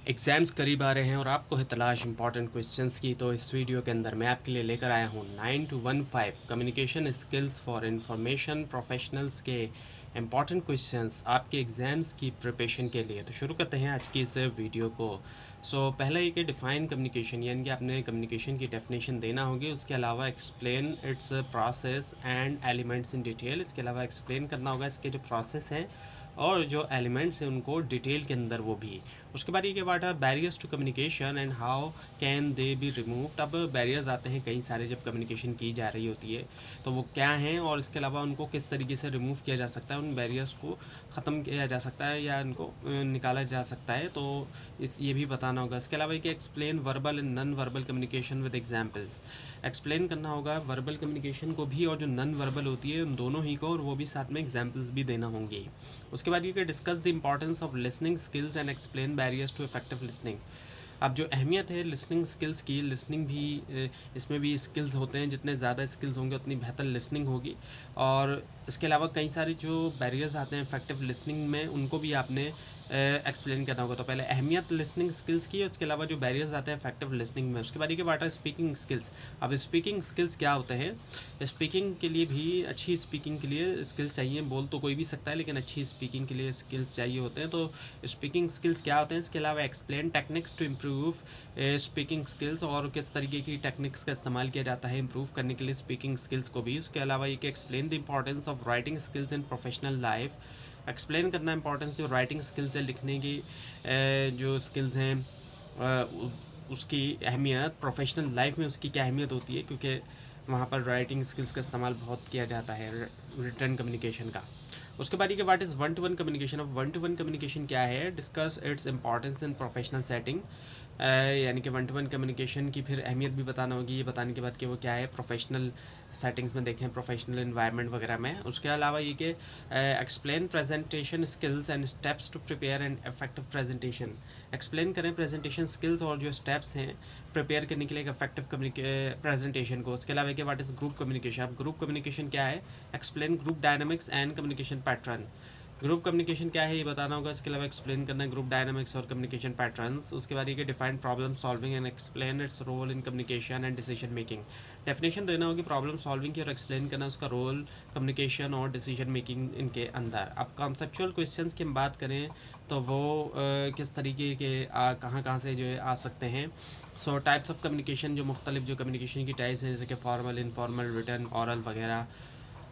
Exams करीब आ रहे हैं और आपको है तलाश इंपॉर्टेंट क्वेश्चंस की। तो इस वीडियो के अंदर मैं आपके लिए लेकर आया हूँ 9 to 15 communication skills for information professionals के इम्पॉर्टेंट क्वेश्चंस आपके एग्ज़ाम्स की प्रिपरेशन के लिए। तो शुरू करते हैं आज की इस वीडियो को। पहला ये कि डिफ़ाइन कम्युनिकेशन, यानी कि आपने कम्युनिकेशन की डेफिनेशन देना होगी। उसके अलावा explain it's process and elements in detail, इसके अलावा एक्सप्लेन करना होगा इसके जो प्रोसेस हैं और जो एलिमेंट्स हैं उनको डिटेल के अंदर वो भी। उसके बाद ये कि what are barriers to communication and how can they be removed. अब बैरियर्स आते हैं कई सारे जब कम्युनिकेशन की जा रही होती है, तो वो क्या हैं और इसके अलावा उनको किस तरीके से रिमूव किया जा सकता है, उन बैरियर्स को ख़त्म किया जा सकता है या इनको निकाला जा सकता है, तो इस ये भी बताना होगा। इसके अलावा कि explain verbal and non verbal communication with examples, explain करना होगा वर्बल कम्युनिकेशन को भी और जो नॉन वर्बल होती है उन दोनों ही को, और वो भी साथ में एग्जांपल्स भी देना होंगे। उसके बाद ये कि discuss the importance of listening skills and explain barriers to effective listening. अब जो अहमियत है लिसनिंग स्किल्स की, लिसनिंग भी इसमें भी स्किल्स होते हैं, जितने ज़्यादा स्किल्स होंगे उतनी बेहतर लिसनिंग होगी। और इसके अलावा कई सारे जो बैरियर्स आते हैं इफेक्टिव लिसनिंग में, उनको भी आपने एक्सप्लेन करना होगा। तो पहले अहमियत लिसनिंग स्किल्स की, उसके अलावा जो बैरियर्स आते हैं इफेक्टिव लिसनिंग में। उसके बाद ये वाट आर स्पीकिंग स्किल्स। अब स्पीकिंग स्किल्स क्या होते हैं, स्पीकिंग के लिए भी अच्छी स्पीकिंग के लिए स्किल्स चाहिए। बोल तो कोई भी सकता है लेकिन अच्छी स्पीकिंग के लिए स्किल्स चाहिए होते हैं। तो स्पीकिंग स्किल्स क्या होते हैं, इसके अलावा explain techniques to improve speaking skills, और किस तरीके की टेक्निक्स का इस्तेमाल किया जाता है इम्प्रूव करने के लिए स्पीकिंग स्किल्स को भी। उसके अलावा ये कि explain the importance of writing skills in professional life, explain करना इंपॉर्टेंस जो राइटिंग स्किल्स है, लिखने की जो स्किल्स हैं उसकी अहमियत प्रोफेशनल लाइफ में, उसकी क्या अहमियत होती है, क्योंकि वहाँ पर राइटिंग स्किल्स का इस्तेमाल बहुत किया जाता है रिटर्न कम्युनिकेशन का। उसके बाद ये what is one two one communication. अब वन टू वन कम्युनिकेशन क्या है, discuss its importance in professional setting, यानी कि वन टू वन कम्युनिकेशन की फिर अहमियत भी बताना होगी। ये बताने के बाद कि वो क्या है प्रोफेशनल सेटिंग्स में, देखें प्रोफेशनल इन्वायरमेंट वगैरह में। उसके अलावा ये कि explain presentation skills and steps to prepare and effective presentation, explain करें प्रेजेंटेशन स्किल्स और जो स्टेप्स हैं प्रिपेयर करने के लिए एक इफेक्टिव प्रेजेंटेशन को। उसके अलावा कि व्हाट इज़ ग्रुप कम्युनिकेशन। अब ग्रुप कम्युनिकेशन क्या है, explain group dynamics and communication pattern. Group communication क्या है ये बताना होगा। इसके अलावा एक्सप्लेन करना है ग्रुप डायनामिक्स और कम्युनिकेशन पैटर्न्स। उसके बाद ये कि define problem solving and explain its role in communication and decision making, definition देना होगी प्रॉब्लम सॉल्विंग की और एक्सप्लेन करना उसका रोल कम्युनिकेशन और डिसीजन मेकिंग इनके अंदर। अब कॉन्सेप्चुअल क्वेश्चंस की हम बात करें तो वो किस तरीके के कहाँ कहाँ से जो है आ सकते हैं। टाइप्स ऑफ कम्युनिकेशन, जो मुख्तलिफ जो कम्युनिकेशन की टाइप्स हैं, जैसे कि फॉर्मल, इनफॉर्मल, रिटर्न, ऑरल वगैरह,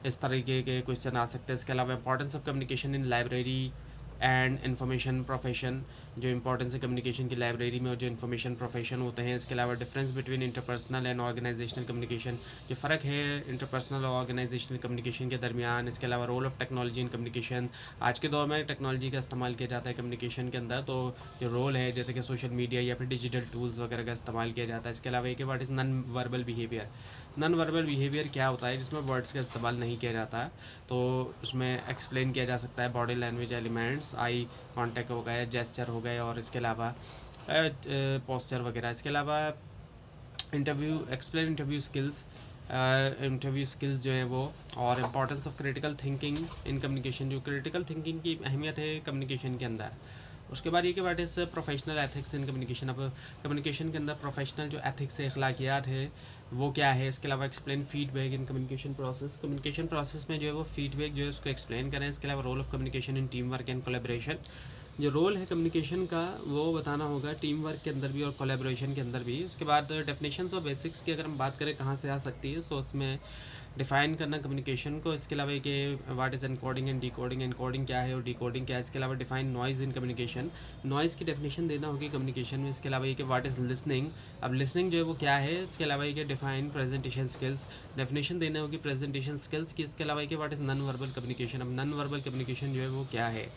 इस तरीके के क्वेश्चन आ सकते हैं। इसके अलावा importance of communication in library and information profession, जो इंपॉर्टेंस है कम्युनिकेशन की लाइब्रेरी में और जो इन्फॉर्मेशन प्रोफेशन होते हैं। इसके अलावा difference between interpersonal and organisational communication, जो फ़र्क है इंटरपर्सनल और ऑर्गेनाइजेशनल कम्युनिकेशन के दरमियान। इसके अलावा role of technology in communication, आज के दौर में टेक्नोलॉजी का इस्तेमाल किया जाता है कम्युनिकेशन के अंदर, तो जो रोल है जैसे कि सोशल मीडिया या फिर डिजिटल टूल्स वगैरह का इस्तेमाल किया जाता है। इसके अलावा एक what is non verbal behaviour. Non verbal behaviour क्या होता है, जिसमें वर्ड्स का इस्तेमाल नहीं किया जाता, तो उसमें एक्सप्लेन किया जा सकता है body language elements, eye contact हो गए, जेस्चर हो गए, और इसके अलावा पोस्चर वगैरह। इसके अलावा interview, explain interview skills, interview skills जो है वो, और importance of critical thinking in communication, जो क्रिटिकल थिंकिंग की अहमियत है कम्युनिकेशन के अंदर। उसके बाद ये कि what is professional ethics in communication. अब कम्युनिकेशन के अंदर प्रोफेशनल जो एथिक्स है, अखलाकियात है, वो क्या है। इसके अलावा explain feedback in communication process, communication process में जो है वो फीडबैक जो है उसको एक्सप्लेन करें। इसके अलावा role of communication in team work and collaboration, जो रोल है कम्युनिकेशन का वो बताना होगा टीम वर्क के अंदर भी और कोलेब्रेशन के अंदर भी। उसके बाद डेफिनेशंस और बेसिक्स की अगर हम बात करें कहाँ से आ सकती है, सो उसमें डिफ़ाइन करना कम्युनिकेशन को। इसके अलावा कि what is encoding and decoding, encoding क्या है और डिकोडिंग क्या है। इसके अलावा define noise in communication, noise की डेफिनेशन देना होगी कम्युनिकेशन में। इसके अलावा ये कि व्हाट इज़ लिसनिंग, अब लिसनिंग जो है वो क्या है। इसके अलावा ये कि डिफाइन प्रेजेंटेशन स्किल्स, डेफिनेशन देना होगी प्रेजेंटेशन स्किल्स की। इसके अलावा ये कि what is non verbal communication, अब नॉन वर्बल कम्युनिकेशन जो है वो क्या है।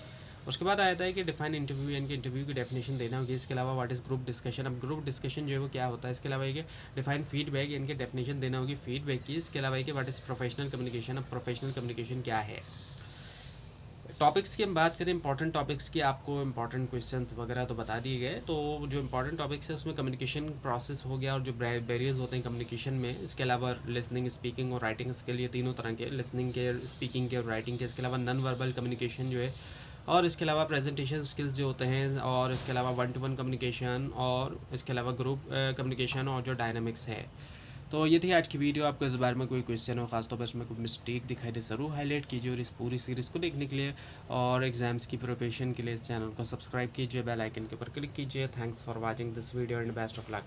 उसके बाद आता है कि डिफाइन इंटरव्यू, यानी कि इंटरव्यू की डेफिनेशन देना होगी। इसके अलावा व्हाट इज़ ग्रुप डिस्कशन, अब ग्रुप डिस्कशन जो है वो क्या होता है। इसके अलावा ये कि डिफाइन फीडबैक, यानी कि डेफिनेशन देना होगी फीडबैक की। इसके अलावा ये कि व्हाट इज़ प्रोफेशनल कम्युनिकेशन, अब प्रोफेशनल कम्युनिकेशन क्या है। टॉपिक्स की हम बात करें, इंपॉर्टेंट टॉपिक्स की, आपको इंपॉर्टेंट क्वेश्चन वगैरह तो बता दिए गए। तो जो इंपॉर्टेंट टॉपिक्स है उसमें कम्युनिकेशन प्रोसेस हो गया और जो बैरियर्स होते हैं कम्युनिकेशन में। इसके अलावा लिसनिंग, स्पीकिंग और राइटिंग, इसके लिए तीनों तरह के, लिसनिंग के, स्पीकिंग के और राइटिंग के। इसके अलावा नॉन वर्बल कम्युनिकेशन जो है और इसके अलावा प्रेजेंटेशन स्किल्स जो होते हैं, और इसके अलावा 1 टू 1 कम्युनिकेशन, और इसके अलावा ग्रुप कम्युनिकेशन, और जो डायनामिक्स है। तो ये थी आज की वीडियो। आपको इस बारे में कोई क्वेश्चन हो, खासतौर पर इसमें कोई मिस्टेक दिखाई दे, ज़रूर हाईलाइट कीजिए। और इस पूरी सीरीज़ को देखने के लिए और एग्जाम्स की प्रिपरेशन के लिए इस चैनल को सब्सक्राइब कीजिए, बेल आइकन के ऊपर क्लिक कीजिए। Thanks for watching this video and best of luck.